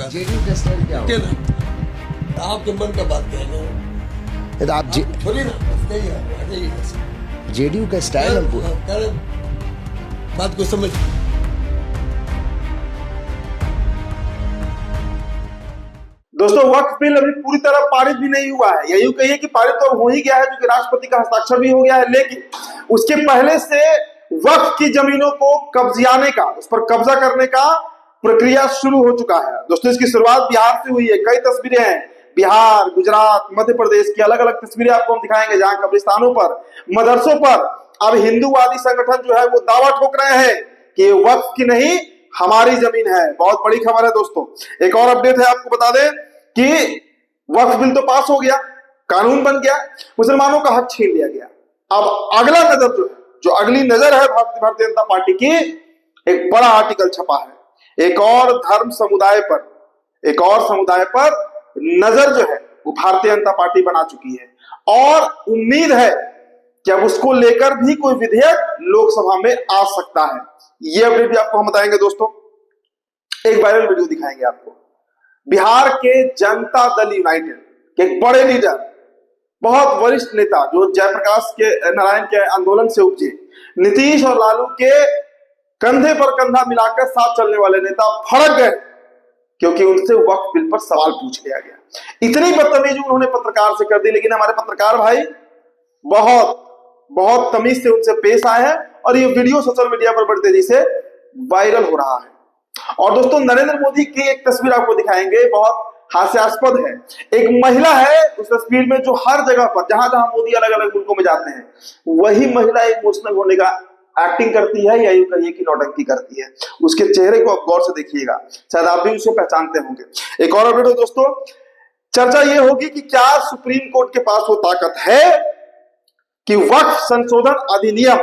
है। जेडीयू का स्टाइल क्या होगा? आपके मन का बात कह रहे हैं, तो आप छोड़िए ना, बस नहीं है, आ जाइए बस। जेडीयू का स्टाइल हम पूरा बात को समझ। दोस्तों, वक्फ बिल अभी पूरी तरह पारित भी नहीं हुआ है, या यूं कहिए कि पारित तो हो ही गया है, क्योंकि राष्ट्रपति का हस्ताक्षर भी हो गया है, लेकिन उसके पहले से वक्फ की जमीनों को कब्जियाने का, उस पर कब्जा करने का प्रक्रिया शुरू हो चुका है। दोस्तों, इसकी शुरुआत बिहार से हुई है। कई तस्वीरें हैं बिहार, गुजरात, मध्य प्रदेश की, अलग अलग तस्वीरें आपको हम दिखाएंगे, जहां कब्रिस्तानों पर, मदरसों पर अब हिंदूवादी संगठन जो है वो दावा ठोक रहे हैं कि ये वक्फ की नहीं, हमारी जमीन है। बहुत बड़ी खबर है दोस्तों। एक और अपडेट है, आपको बता दें कि वक्फ बिल तो पास हो गया, कानून बन गया, मुसलमानों का हक छीन लिया गया। अब अगला नजर जो अगली नजर है भारतीय जनता पार्टी की, एक बड़ा आर्टिकल छपा है, एक और धर्म समुदाय पर, एक और समुदाय पर नजर जो है वो भारतीय जनता पार्टी बना चुकी है, और उम्मीद है कि अब उसको लेकर भी कोई विधेयक लोकसभा में आ सकता है। ये अपडेट भी आपको हम बताएंगे दोस्तों। एक वायरल वीडियो दिखाएंगे आपको, बिहार के जनता दल यूनाइटेड के एक बड़े लीडर, बहुत वरिष्ठ नेता, जो जयप्रकाश के नारायण के आंदोलन से उपजे, नीतीश और लालू के कंधे पर कंधा मिलाकर साथ चलने वाले नेता भड़क गए, क्योंकि उनसे वक्फ बिल पर सवाल पूछ लिया गया। इतनी बदतमीजी उन्होंने पत्रकार से कर दी, लेकिन हमारे पत्रकार भाई बहुत बहुत तमीज से उनसे पेश आए हैं, और ये वीडियो सोशल मीडिया पर बड़ी तेजी से वायरल हो रहा है। और दोस्तों, नरेंद्र मोदी की एक तस्वीर आपको दिखाएंगे, बहुत हास्यास्पद है। एक महिला है उस तस्वीर में, जो हर जगह पर, जहां जहां मोदी अलग अलग मुल्कों में जाते हैं, वही महिला इमोशनल होने का एक्टिंग करती है, या यूं कहिए कि नौटंकी करती है। उसके चेहरे को आप गौर से देखिएगा, शायद आप भी उसे पहचानते होंगे। एक और अपडेट हो दोस्तों, चर्चा ये होगी कि क्या सुप्रीम कोर्ट के पास वो ताकत है कि वक्फ संशोधन अधिनियम,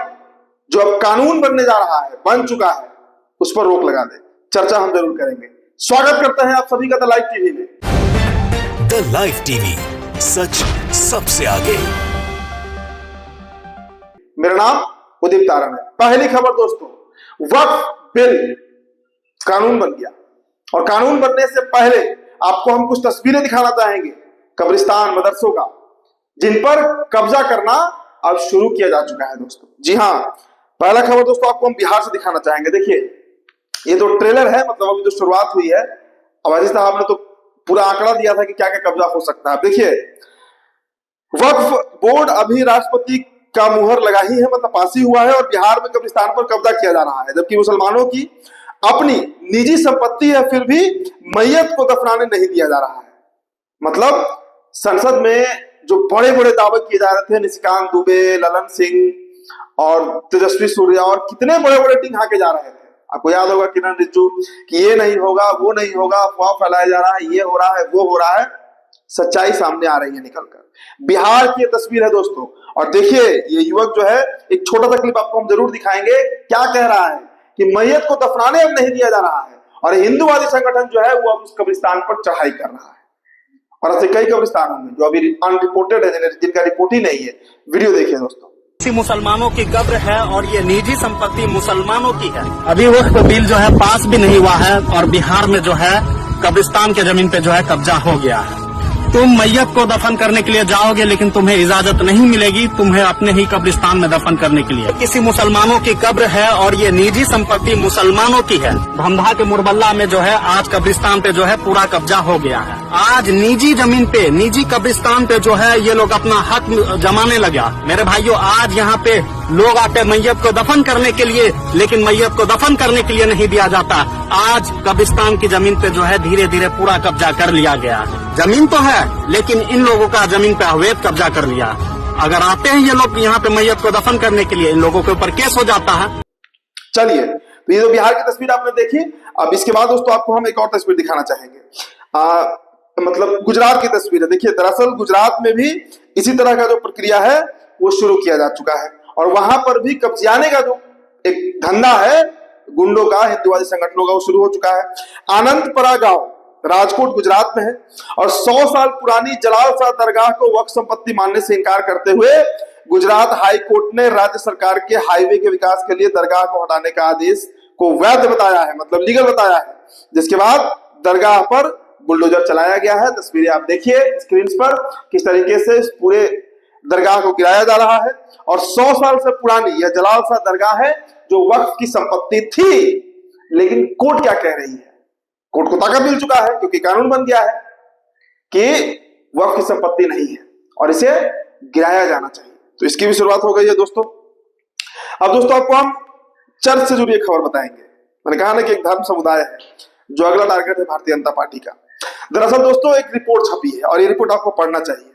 जो अब कानून बनने जा रहा है, बन चुका है, उस पर रोक लगा दे। चर्चा हम जरूर करेंगे। स्वागत करते हैं आप सभी का द लाइव टीवी में। द लाइव टीवी, सच सबसे आगे। मेरा नाम उदित तारण है। पहली खबर दोस्तों, वक्फ बिल कानून बन गया, और कानून बनने से पहले आपको हम कुछ तस्वीरें दिखाना चाहेंगे कब्रिस्तान, मदरसों का, जिन पर कब्जा करना अब शुरू किया जा चुका है दोस्तों। जी हाँ, पहला खबर दोस्तों आपको हम बिहार से दिखाना चाहेंगे। देखिए, ये तो ट्रेलर है, मतलब अभी जो शुरुआत हुई है। अवाजी साहब ने तो पूरा आंकड़ा दिया था कि क्या क्या कब्जा हो सकता है। देखिए, वक्फ बोर्ड अभी राष्ट्रपति का मुहर लगा ही है, मतलब पास ही हुआ है, और बिहार में कब्रिस्तान पर कब्जा किया जा रहा है, जबकि मुसलमानों की अपनी निजी संपत्ति है, फिर भी मैयत को दफनाने नहीं दिया जा रहा है। मतलब संसद में जो बड़े बड़े दावे किए जा रहे थे, निशिकांत दुबे, ललन सिंह और तेजस्वी सूर्या, और कितने बड़े बड़े टीम हाके जा रहे थे। आपको याद होगा किरण रिजिजू कि ये नहीं होगा, वो नहीं होगा, अफवाह फैलाया जा रहा है, ये हो रहा है, वो हो रहा है। सच्चाई सामने आ रही है निकलकर। बिहार की ये तस्वीर है दोस्तों, और देखिए, ये युवक जो है, एक छोटा सा क्लिप आपको हम जरूर दिखाएंगे, क्या कह रहा है कि मैयत को दफनाने अब नहीं दिया जा रहा है, और हिंदूवादी संगठन जो है वो अब उस कब्रिस्तान पर चढ़ाई कर रहा है। और ऐसे कई कब्रिस्तान होंगे जो अभी अनरिपोर्टेड है, जिनका रिपोर्ट ही नहीं है। वीडियो देखिए दोस्तों। मुसलमानों की कब्र है, और ये निजी संपत्ति मुसलमानों की है। अभी वक्त बिल जो है पास भी नहीं हुआ है, और बिहार में जो है कब्रिस्तान के जमीन पे जो है कब्जा हो गया है। तुम मैयत को दफन करने के लिए जाओगे, लेकिन तुम्हें इजाजत नहीं मिलेगी तुम्हें अपने ही कब्रिस्तान में दफन करने के लिए। किसी मुसलमानों की कब्र है, और ये निजी संपत्ति मुसलमानों की है। धमधा के मुरबल्ला में जो है आज कब्रिस्तान पे जो है पूरा कब्जा हो गया है। आज निजी जमीन पे, निजी कब्रिस्तान पे जो है ये लोग अपना हक जमाने लगा। मेरे भाइयों, आज यहाँ पे लोग आते मैयत को दफन करने के लिए, लेकिन मैयत को दफन करने के लिए नहीं दिया जाता। आज कब्रिस्तान की जमीन पे जो है धीरे धीरे पूरा कब्जा कर लिया गया है। जमीन तो है, लेकिन इन लोगों का जमीन पे अवैध कब्जा कर लिया। अगर आते हैं ये लोग यहाँ पे मैयत को दफन करने के लिए, इन लोगों के ऊपर केस हो जाता है। चलिए, तो ये तो बिहार की तस्वीर आपने देखी। अब इसके बाद दोस्तों आपको हम एक और तस्वीर दिखाना चाहेंगे, मतलब गुजरात की तस्वीर है। देखिए, दरअसल गुजरात में भी इसी तरह का जो प्रक्रिया है वो शुरू किया जा चुका है, और वहां पर भी कब्जियाने का जो एक धंधा है गुंडों का, हिंदूवादी संगठनों का, वो शुरू हो चुका है। आनंदपरा गांव राजकोट गुजरात में है, और 100 साल पुरानी जलाल शाह दरगाह को वक्फ संपत्ति मानने से इनकार करते हुए गुजरात हाई कोर्ट ने राज्य सरकार के हाईवे के विकास के लिए दरगाह को हटाने का आदेश को वैध बताया है, मतलब लीगल बताया है। जिसके बाद दरगाह पर बुलडोजर चलाया गया है। तस्वीरें आप देखिए स्क्रीन पर किस तरीके से इस पूरे दरगाह को गिराया जा रहा है। और 100 साल से पुरानी यह जलाल शाह दरगाह है जो वक्फ की संपत्ति थी, लेकिन कोर्ट क्या कह रही है? कोर्ट को ताकत मिल चुका है क्योंकि कानून बन गया है कि वक्फ की संपत्ति नहीं है और इसे गिराया जाना चाहिए। तो इसकी भी शुरुआत हो गई है दोस्तों। अब दोस्तों आपको हम चर्च से जुड़ी एक खबर बताएंगे। मैंने कहा ना कि एक धर्म समुदाय है जो अगला टारगेट है भारतीय जनता पार्टी का। दरअसल दोस्तों एक रिपोर्ट छपी है और ये रिपोर्ट आपको पढ़ना चाहिए।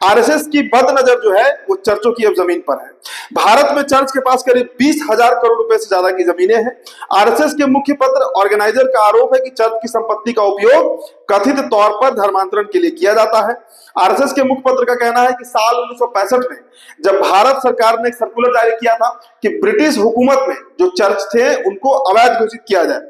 आरएसएस की बदनजर जो है वो चर्चों की अब जमीन पर है। भारत में चर्च के पास करीब 20,000 करोड़ रुपए से ज्यादा की जमीनें हैं। आरएसएस के मुख्य पत्र ऑर्गेनाइजर का आरोप है कि चर्च की संपत्ति का उपयोग कथित तौर पर धर्मांतरण के लिए किया जाता है। आरएसएस के मुख्य पत्र का कहना है कि साल 1965 में जब भारत सरकार ने एक सर्कुलर जारी किया था कि ब्रिटिश हुकूमत में जो चर्च थे उनको अवैध घोषित किया जाए,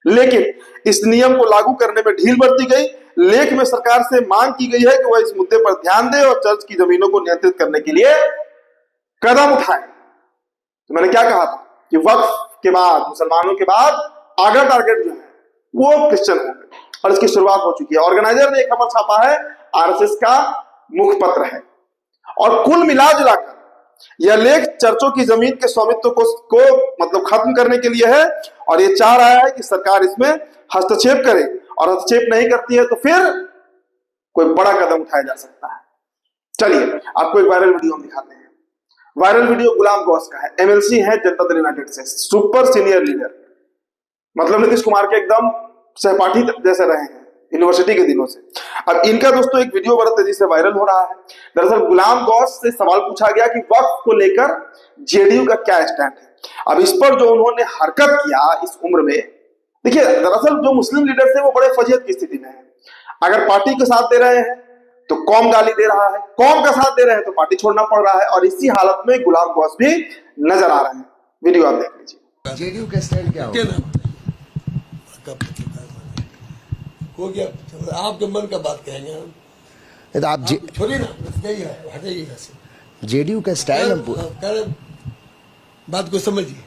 लेकिन इस नियम को लागू करने में ढील बरती गई। लेख में सरकार से मांग की गई है कि वह इस मुद्दे पर ध्यान दे और चर्च की जमीनों को नियंत्रित करने के लिए कदम उठाए। तो मैंने क्या कहा था कि वक्फ के बाद, मुसलमानों के बाद अगला टारगेट जो है वो क्रिश्चियन होंगे और इसकी शुरुआत हो चुकी है। ऑर्गेनाइजर ने एक खबर छापा है, आरएसएस का मुख्य पत्र है और कुल मिला जुलाकर यह लेख चर्चों की जमीन के स्वामित्व को मतलब खत्म करने के लिए है और ये चाह रहा है कि सरकार इसमें हस्तक्षेप करे और हस्तक्षेप नहीं करती है तो फिर कोई बड़ा कदम उठाया जा सकता है। चलिए आपको एक वायरल वीडियो हम दिखाते हैं। वायरल वीडियो गुलाम गौस का है। एमएलसी है जनता दल यूनाइटेड से, सुपर सीनियर लीडर, मतलब नीतीश कुमार के एकदम सहपाठी जैसे रहे हैं यूनिवर्सिटी के दिनों से। अब इनका दोस्तों एक वीडियो बड़ा तेजी से वायरल हो रहा है। दरअसल गुलाम गौस से सवाल पूछा गया कि वक्फ को लेकर जेडीयू का क्या स्टैंड है। अब इस पर जो उन्होंने हरकत किया इस उम्र में, देखिए दरअसल जो मुस्लिम लीडर्स है वो बड़े फजीहत की स्थिति में है। अगर पार्टी के साथ दे रहे हैं तो कौम गाली दे रहा है, कौम का साथ दे रहे हैं तो पार्टी छोड़ना पड़ रहा है और इसी हालत में गुलाम गौस भी नजर आ रहे हैं। वीडियो आप देख लीजिए। जेडीयू का स्टैंड क्या होगा? हो गया, आपके मन का बात कहेंगे हम। ये तो आप छोड़िए ना, यही है, हटाइए यहाँ से। जेडीयू का स्टैंड हम कह रहे बात को समझिए।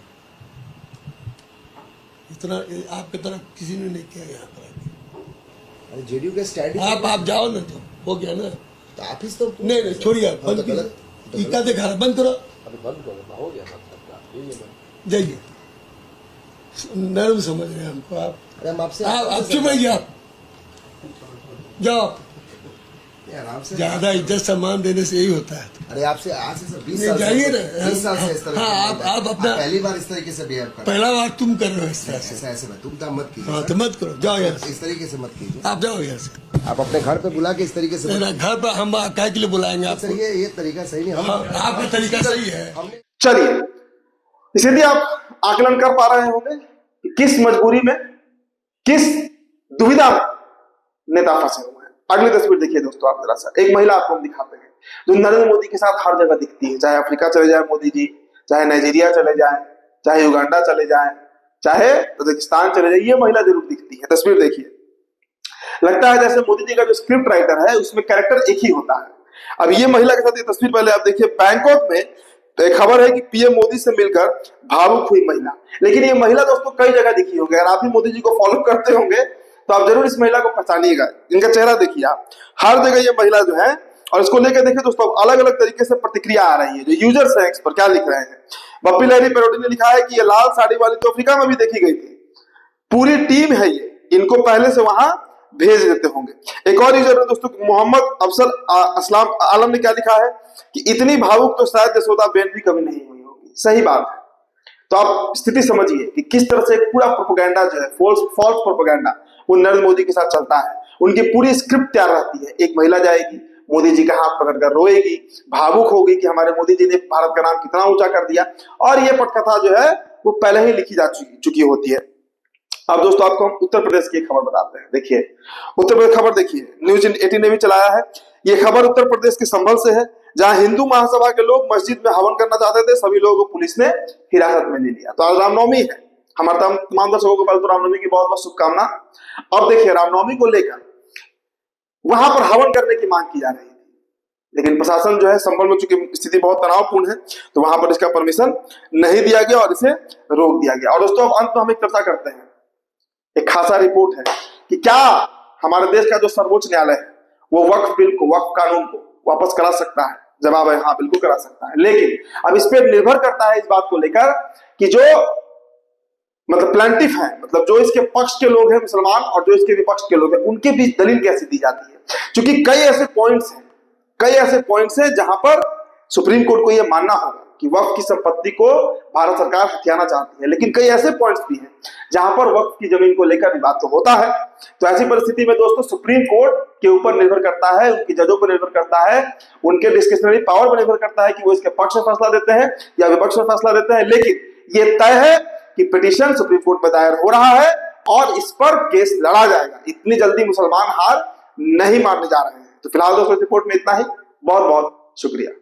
इतना आपकी तरफ किसी ने नहीं किया यहाँ पर। जेडीयू का स्टैंड आप जाओ ना, तो हो गया ना। तो ऑफिस तो नहीं छोड़िए, बंद कीजिए। क्या देखा रहा, बंद करो, बंद करो, हो गया। जाइए, नर्म समझ रहे हैं हमको आप। अरे हम आपसे आप चुप रहिए, आप जाओ। आराम से ज्यादा इज्जत सम्मान देने से यही होता है। अरे आपसे आज से 20 नहीं, साल जाइए से ना। 20 साल से इस तरह हाँ, आप अपना पहली बार इस तरीके से बिहेव कर पहला बार तुम कर रहे हो इस तरह से। ऐसा ऐसे तुम तो मत कीजिए। हाँ तो मत करो, जाओ यहाँ से। इस तरीके से मत कीजिए। आप जाओ यहाँ से। आप अपने घर पे बुला के इस तरीके से मेरा घर पर हम काय के लिए बुलाएंगे आपको? सर ये तरीका सही नहीं। हाँ, आपका तरीका सही है। चलिए इसीलिए आप आकलन कर पा रहे होंगे कि किस मजबूरी में, किस दुविधा में नेता फंसे हुए हैं। अगली तस्वीर देखिए दोस्तों आप जरा सा। एक महिला आपको हम दिखाते हैं जो नरेंद्र मोदी के साथ हर जगह दिखती है, चाहे अफ्रीका चले जाए मोदी जी, चाहे नाइजीरिया चले जाए, चाहे युगांडा चले जाए, चाहे तजाकिस्तान चले जाए, ये महिला जरूर दिखती है। तस्वीर देखिए, लगता है जैसे मोदी जी का जो स्क्रिप्ट राइटर है उसमें कैरेक्टर एक ही होता है। अब ये महिला के साथ ये तस्वीर पहले आप देखिए। बैंकॉक में तो एक खबर है कि पीएम मोदी से मिलकर भावुक हुई महिला, लेकिन ये महिला दोस्तों कई जगह दिखी होगी। अगर आप भी मोदी जी को फॉलो करते होंगे तो आप जरूर इस महिला को पहचानिएगा। इनका चेहरा देखिए आप, हर जगह ये महिला जो है। और इसको लेकर देखिए दोस्तों अलग अलग तरीके से प्रतिक्रिया आ रही है। जो यूजर्स हैं इस पर क्या लिख रहे हैं। बप्पी लहरी पैरोडी ने लिखा है कि ये लाल साड़ी वाली तो अफ्रीका में भी देखी गई थी, पूरी टीम है ये, इनको पहले से वहां भेज देते होंगे। एक और यूजर ने दोस्तों मोहम्मद अफसल असलाम आलम ने क्या लिखा है कि इतनी भावुक तो शायद जसोदा बेन भी कभी नहीं हुई होगी। सही बात है। तो आप स्थिति समझिए कि किस तरह से पूरा प्रोपेगेंडा जो है, फॉल्स प्रोपेगेंडा, वो नरेंद्र मोदी के साथ चलता है। उनकी पूरी स्क्रिप्ट तैयार रहती है। एक महिला जाएगी, मोदी जी का हाथ पकड़कर रोएगी, भावुक होगी कि हमारे मोदी जी ने भारत का नाम कितना ऊंचा कर दिया, और ये पटकथा जो है वो पहले ही लिखी जा चुकी होती है। अब दोस्तों आपको हम उत्तर प्रदेश की खबर बताते हैं। देखिए उत्तर प्रदेश खबर देखिए, न्यूज 18 ने भी चलाया है। ये खबर उत्तर प्रदेश के संभल से है, जहां हिंदू महासभा के लोग मस्जिद में हवन करना चाहते थे। सभी लोगों को पुलिस ने हिरासत में ले लिया। तो आज रामनवमी है। हमारे तमाम दर्शकों को पहले तो रामनवमी की बहुत बहुत शुभकामना। अब देखिए रामनवमी को लेकर वहां पर हवन करने की मांग की जा रही थी, लेकिन प्रशासन जो है संभल में, चूंकि स्थिति बहुत तनावपूर्ण है, तो वहां पर इसका परमिशन नहीं दिया गया और इसे रोक दिया गया। और दोस्तों अब अंत में हम एक चर्चा करते हैं। एक खासा रिपोर्ट है कि क्या हमारे देश का जो सर्वोच्च न्यायालय है वो वक्फ बिल को, वक्फ कानून को वापस करा सकता है? जवाब है हाँ, बिल्कुल करा सकता है। लेकिन अब इस पर निर्भर करता है इस बात को लेकर कि जो मतलब प्लेंटिफ है, मतलब जो इसके पक्ष के लोग हैं मुसलमान और जो इसके विपक्ष के लोग हैं, उनके बीच दलील कैसे दी जाती है। क्योंकि कई ऐसे पॉइंट्स हैं जहां पर सुप्रीम कोर्ट को यह मानना होगा कि वक्फ की संपत्ति को भारत सरकार हथियाना चाहती है, लेकिन कई ऐसे पॉइंट्स भी हैं जहां पर वक्फ की जमीन को लेकर विवाद तो होता है। तो ऐसी परिस्थिति में दोस्तों सुप्रीम कोर्ट के ऊपर निर्भर करता है, उनकी जजों पर निर्भर करता है, उनके डिस्क्रिशनरी पावर पर निर्भर करता है कि वो इसके पक्ष में फैसला देते हैं या विपक्ष में फैसला देते हैं। लेकिन ये तय है कि पिटीशन सुप्रीम कोर्ट में दायर हो रहा है और इस पर केस लड़ा जाएगा। इतनी जल्दी मुसलमान हार नहीं मानने जा रहे हैं। तो फिलहाल दोस्तों रिपोर्ट में इतना ही। बहुत बहुत शुक्रिया।